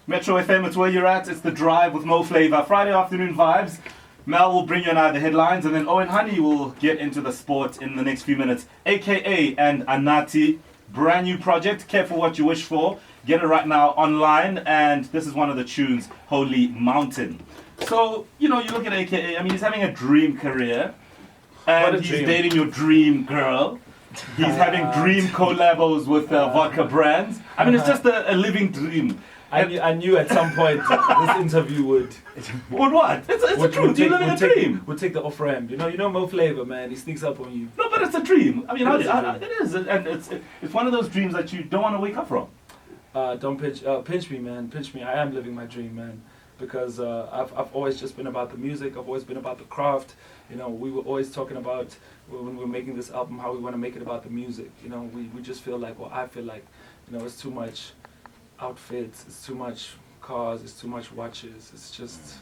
Metro FM, it's where you're at. It's The Drive with Mo Flavor. Friday afternoon vibes. Mel will bring you and I the headlines, and then Owen Honey will get into the sport in the next few minutes. AKA and Anatii, brand new project. Careful what you wish for. Get it right now online, and this is one of the tunes, Holy Mountain. So, you know, you look at AKA, I mean, he's having a dream career, and he's dating your dream girl. He's having dream collabos with vodka brands. I mean, it's just a living dream. I knew at some point this interview would. Would what? It's a dream. Do you live in a dream? We'll take the off ramp. You know Mo Flavor, man. He sneaks up on you. No, but it's a dream. I mean, it is, and it's one of those dreams that you don't want to wake up from. Don't pinch me, man. Pinch me. I am living my dream, man. Because I've always just been about the music. I've always been about the craft. You know, we were always talking about when we were making this album how we want to make it about the music. You know, we just feel like, well, I feel like, you know, it's too much outfits, it's too much cars, it's too much watches. It's just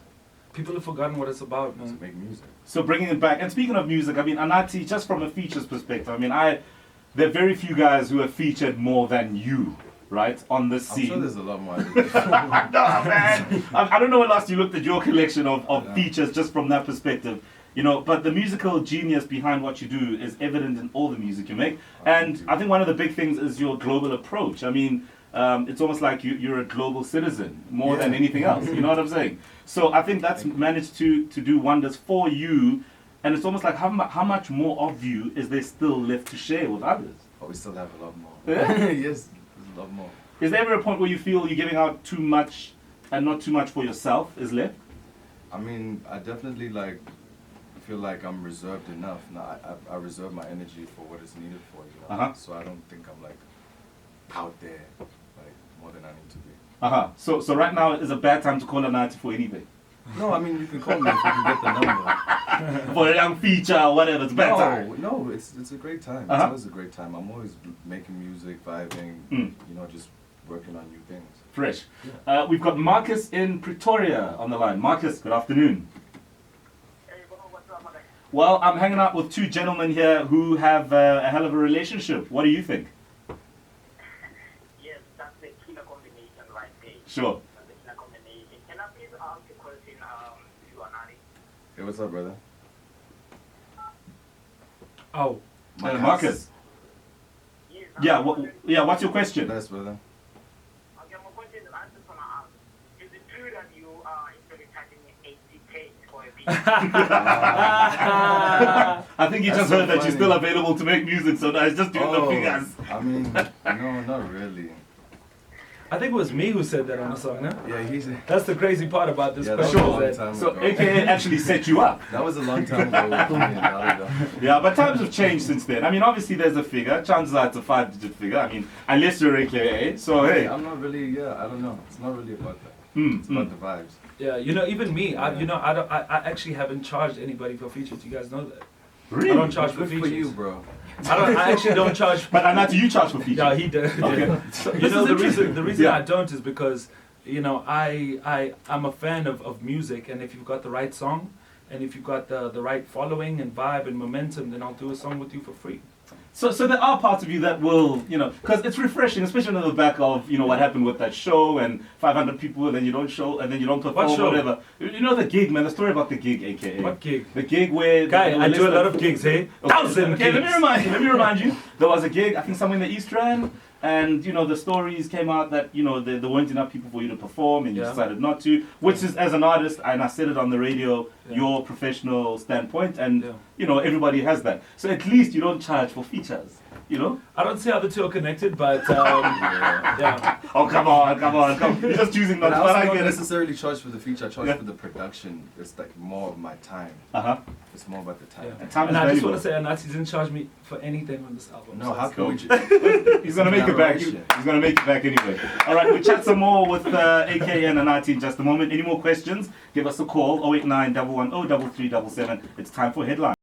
people have forgotten what it's about, man. To make music. So bringing it back, and speaking of music, I mean, Anatii, just from a features perspective, I mean, there are very few guys who have featured more than you, right, on this scene. I'm sure there's a lot more. No, man. I don't know when last you looked at your collection of features just from that perspective. You know, but the musical genius behind what you do is evident in all the music you make. And I think one of the big things is your global approach. I mean, it's almost like you're a global citizen more than anything else. You know what I'm saying? So I think that's managed to do wonders for you. And it's almost like how much more of you is there still left to share with others? Oh, we still have a lot more. Yeah? Yes, there's a lot more. Is there ever a point where you feel you're giving out too much and not too much for yourself is left? I mean, I definitely feel like I'm reserved enough. Now, I reserve my energy for what it's needed for, you know? So I don't think I'm out there more than I need to be. So right now is a bad time to call Anatii for anything? No, I mean, you can call me if you can get the number. For a young feature or whatever, it's a bad time. No, it's a great time. It's always a great time. I'm always making music, vibing, you know, just working on new things. Fresh. Yeah. We've got Marcus in Pretoria on the line. Marcus, good afternoon. Well, I'm hanging out with two gentlemen here who have a hell of a relationship. What do you think? Yes, that's the killer combination right there. Sure. That's the killer combination. Can I please ask a question to Anatii? Hey, what's up, brother? Oh. Marcus. Yes, what's your question? Best, brother. Okay, my question is, I'm just going to ask, is it true that you are actually charging me 80K for a video? I think you That's just so heard that you're funny. still available to make music, so now it's just doing the figures. I mean, no, not really. I think it was me who said that on the song, no? Yeah, he's... That's the crazy part about this Yeah, that was question. a long is that time So ago. AKA actually set you up. That was a long time ago with me and Dada. Yeah, but times have changed since then. I mean, obviously there's a figure. Chances are it's a 5-digit figure. I mean, unless you're AKA. So hey. I'm not really, I don't know. It's not really about that. It's about the vibes. Yeah, you know, even me, I actually haven't charged anybody for features. You guys know that. Really? I don't charge for Good features. for you, bro. I actually don't charge. But Anatii, you charge for features. Yeah, he does. Okay. So You know, this is the reason Yeah. I don't is because, you know, I'm a fan of music, and if you've got the right song, and if you've got the right following and vibe and momentum, then I'll do a song with you for free. So there are parts of you that will, you know, because it's refreshing, especially on the back of, you know, what happened with that show and 500 people, and then you don't show, and then you don't perform, What show? whatever. You know the gig, man. The story about the gig, AKA. What gig? The gig where... Guy, I do a lot of gigs, hey? Okay, 1,000 okay, gigs. let me remind you. There was a gig, I think somewhere in the East Rand, and, you know, the stories came out that, you know, there weren't enough people for you to perform, and you decided not to, which is, as an artist, and I said it on the radio, your professional standpoint, and, you know, everybody has that. So at least you don't charge for features, you know? I don't see how the two are connected, but yeah. Oh, come on. You're just choosing not But to. I But also I don't get it. necessarily charge for the feature. I charge for the production. It's more of my time. It's more about the time. Yeah. Time And is I just valuable. want to say, Anatii didn't charge me for anything on this album. No, so how it's can we? cool. He's gonna make it back. He's gonna make it back anyway. All right, we'll chat some more with AKA and Anatii in just a moment. Any more questions? Give us a call 089 110 3377. It's time for headlines.